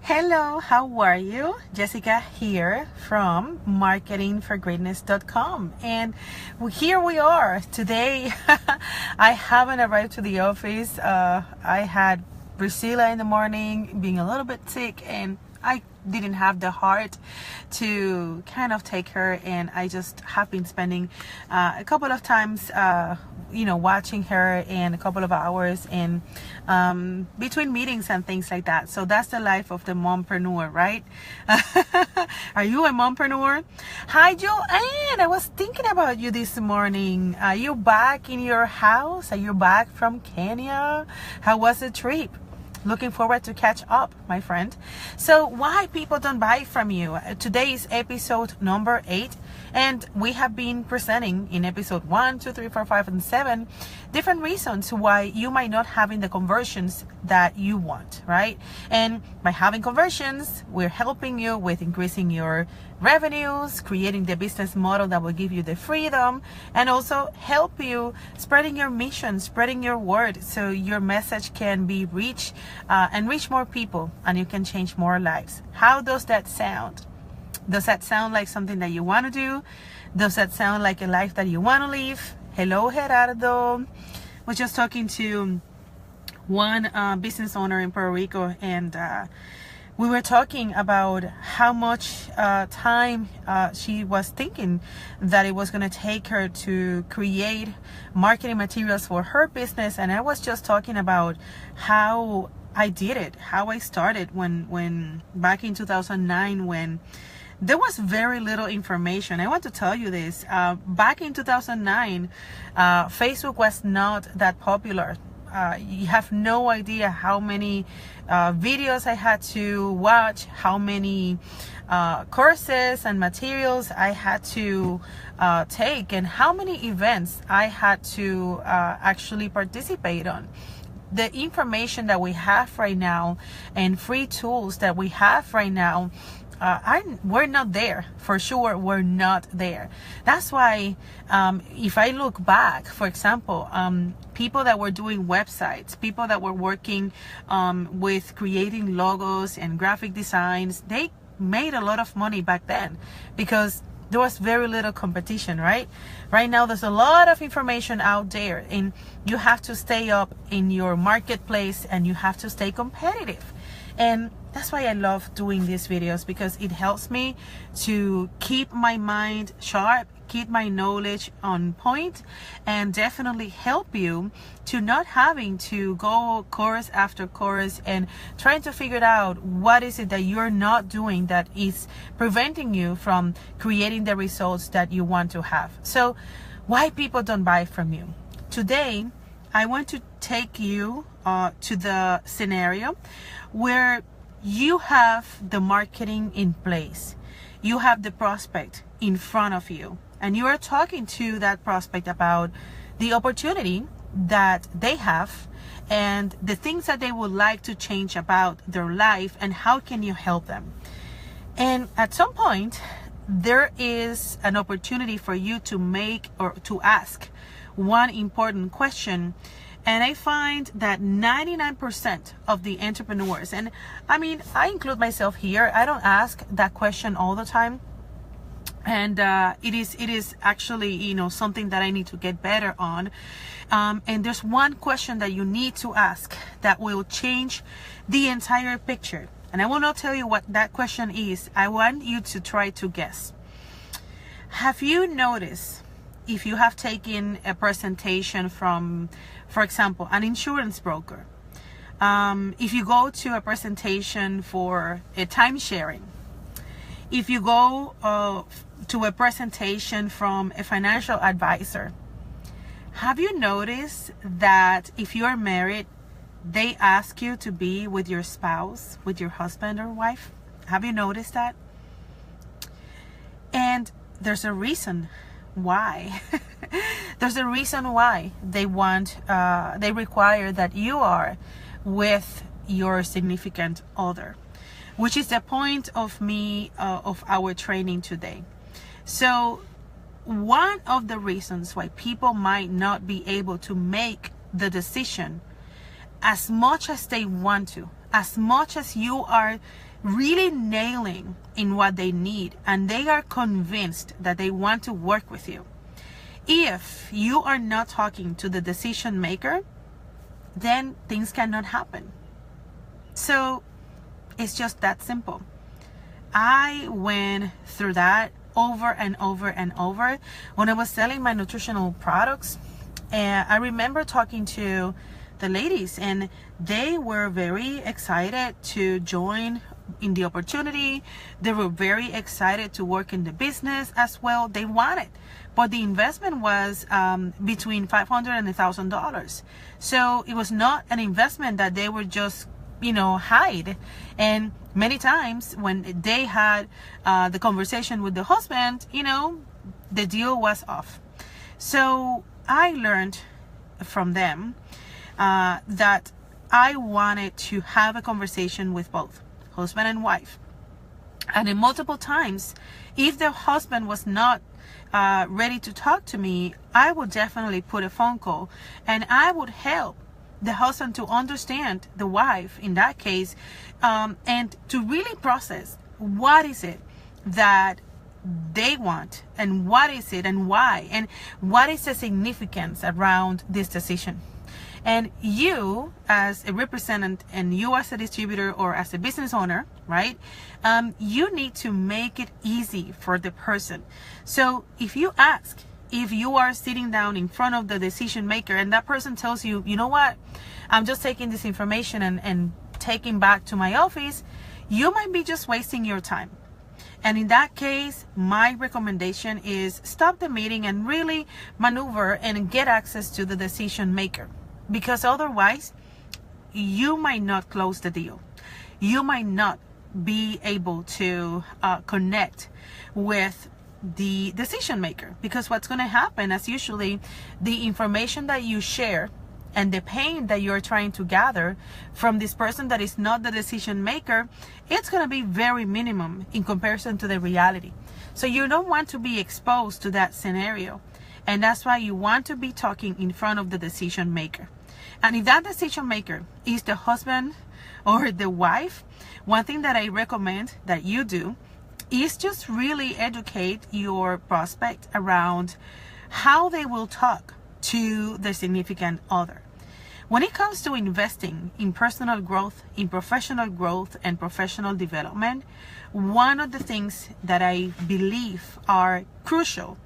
Hello, how are you? Jessica here from marketingforgreatness.com, and here we are today. I haven't arrived to the office. I had Priscilla in the morning being a little bit sick, and I didn't have the heart to kind of take her, and I just have been spending a couple of times watching her and a couple of hours in between meetings and things like that. So that's the life of the mompreneur, right? Are you a mompreneur? Hi Joanne, I was thinking about you this morning. Are you back in your house? Are you back from Kenya? How was the trip? Looking forward to catch up, my friend. So why people don't buy from you? Today is episode number 8, and we have been presenting in episode 1, 2, 3, 4, 5, and 7 different reasons why you might not having the conversions that you want, right? And by having conversions, we're helping you with increasing your revenues, creating the business model that will give you the freedom, and also help you spreading your mission, spreading your word, so your message can be reached and reach more people, and you can change more lives. How does that sound? Does that sound like something that you want to do? Does that sound like a life that you want to live? Hello, Gerardo. Was just talking to one business owner in Puerto Rico, and we were talking about how much time she was thinking that it was going to take her to create marketing materials for her business. And I was just talking about how I did it, how I started when back in 2009, when there was very little information. I want to tell you this. Back in 2009, Facebook was not that popular. You have no idea how many videos I had to watch, how many courses and materials I had to take, and how many events I had to actually participate on. The information that we have right now and free tools that we have right now, we're not there. For sure, we're not there. That's why if I look back, for example, people that were doing websites, people that were working with creating logos and graphic designs, they made a lot of money back then because there was very little competition, right? Right now, there's a lot of information out there, and you have to stay up in your marketplace, and you have to stay competitive. And that's why I love doing these videos, because it helps me to keep my mind sharp, keep my knowledge on point, and definitely help you to not having to go course after course and trying to figure out what is it that you're not doing that is preventing you from creating the results that you want to have. So why people don't buy from you? Today, I want to take you to the scenario where you have the marketing in place. You have the prospect in front of you, and you are talking to that prospect about the opportunity that they have and the things that they would like to change about their life, and how can you help them. And at some point, there is an opportunity for you to make or to ask one important question. And I find that 99% of the entrepreneurs, and I mean, I include myself here, I don't ask that question all the time. And it is actually, something that I need to get better on. And there's one question that you need to ask that will change the entire picture. And I will not tell you what that question is. I want you to try to guess. Have you noticed, if you have taken a presentation from, for example, an insurance broker, if you go to a presentation for a time sharing, if you go to a presentation from a financial advisor, have you noticed that if you are married, they ask you to be with your spouse, with your husband or wife? Have you noticed that? And there's a reason why. There's a reason why they require that you are with your significant other, which is the point of our training today. So one of the reasons why people might not be able to make the decision as much as they want to, as much as you are really nailing in what they need and they are convinced that they want to work with you, if you are not talking to the decision maker, then things cannot happen. So it's just that simple. I went through that over and over and over when I was selling my nutritional products. And I remember talking to the ladies, and they were very excited to join in the opportunity. They were very excited to work in the business as well. They wanted, but the investment was between $500 and $1,000. So it was not an investment that they were just, hide. And many times when they had the conversation with the husband, the deal was off. So I learned from them that I wanted to have a conversation with both husband and wife. And in multiple times, if the husband was not ready to talk to me, I would definitely put a phone call, and I would help the husband to understand the wife in that case, and to really process what is it that they want, and what is it and why, and what is the significance around this decision. And you as a representative, and you as a distributor or as a business owner, right? You need to make it easy for the person. So if you ask, if you are sitting down in front of the decision maker and that person tells you, you know what, I'm just taking this information and taking back to my office, you might be just wasting your time. And in that case, my recommendation is stop the meeting and really maneuver and get access to the decision maker. Because otherwise, you might not close the deal. You might not be able to connect with the decision maker. Because what's going to happen is usually the information that you share and the pain that you're trying to gather from this person that is not the decision maker, it's going to be very minimum in comparison to the reality. So you don't want to be exposed to that scenario. And that's why you want to be talking in front of the decision maker. And if that decision maker is the husband or the wife, one thing that I recommend that you do is just really educate your prospect around how they will talk to the significant other. When it comes to investing in personal growth, in professional growth and professional development, one of the things that I believe are crucial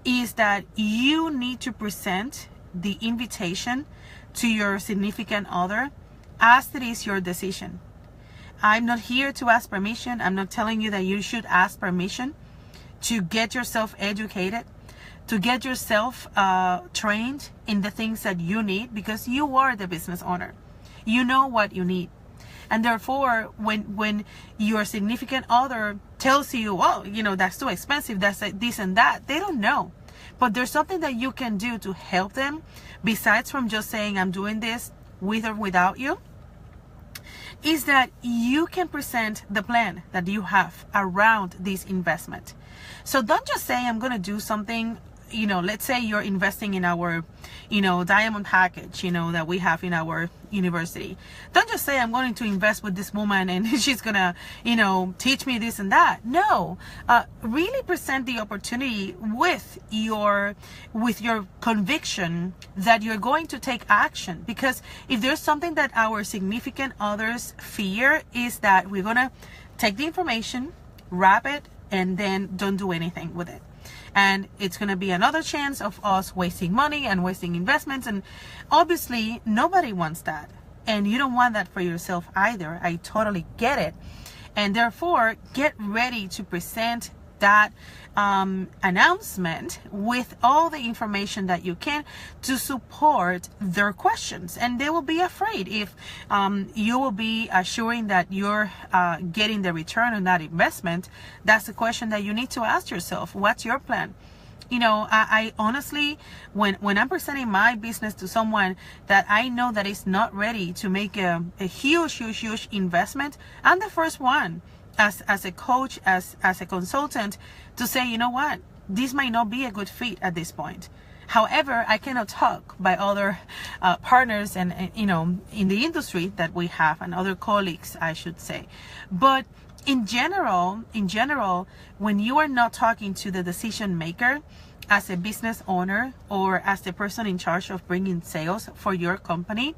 is that you need to present the invitation to your significant other as it is your decision. I'm not here to ask permission. I'm not telling you that you should ask permission to get yourself educated, to get yourself trained in the things that you need, because you are the business owner. You know what you need. And therefore, when your significant other tells you, oh, that's too expensive, that's this and that, they don't know. But there's something that you can do to help them, besides from just saying, I'm doing this with or without you, is that you can present the plan that you have around this investment. So don't just say, I'm going to do something. Let's say you're investing in our, diamond package, that we have in our university. Don't just say, I'm going to invest with this woman and she's going to, teach me this and that. No, really present the opportunity with your conviction that you're going to take action. Because if there's something that our significant others fear, is that we're going to take the information, wrap it, and then don't do anything with it. And it's going to be another chance of us wasting money and wasting investments. And obviously, nobody wants that. And you don't want that for yourself either. I totally get it. And therefore, get ready to present that announcement with all the information that you can to support their questions. And they will be afraid if you will be assuring that you're getting the return on that investment. That's the question that you need to ask yourself. What's your plan? I honestly, when I'm presenting my business to someone that I know that is not ready to make a huge investment, I'm the first one as a coach, as a consultant, to say, you know what, this might not be a good fit at this point. However, I cannot talk by other partners and you know, in the industry that we have, and other colleagues, I should say. But in general, when you are not talking to the decision maker as a business owner or as the person in charge of bringing sales for your company,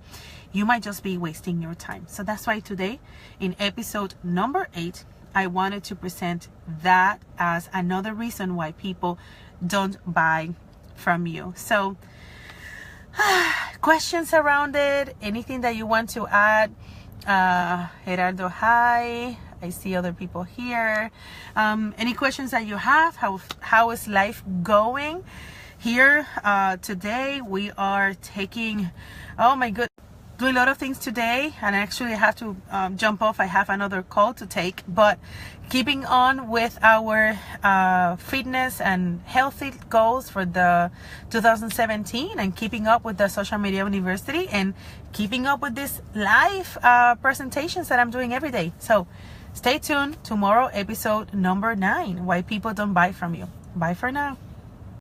you might just be wasting your time. So that's why today, in episode number 8, I wanted to present that as another reason why people don't buy from you. So questions around it, anything that you want to add? Gerardo, hi. I see other people here. Any questions that you have? How is life going here? Today we are taking, oh my goodness, doing a lot of things today, and actually I have to jump off. I have another call to take, but keeping on with our fitness and healthy goals for the 2017, and keeping up with the social media university, and keeping up with these live presentations that I'm doing every day. So stay tuned. Tomorrow, episode number 9, why people don't buy from you. Bye for now.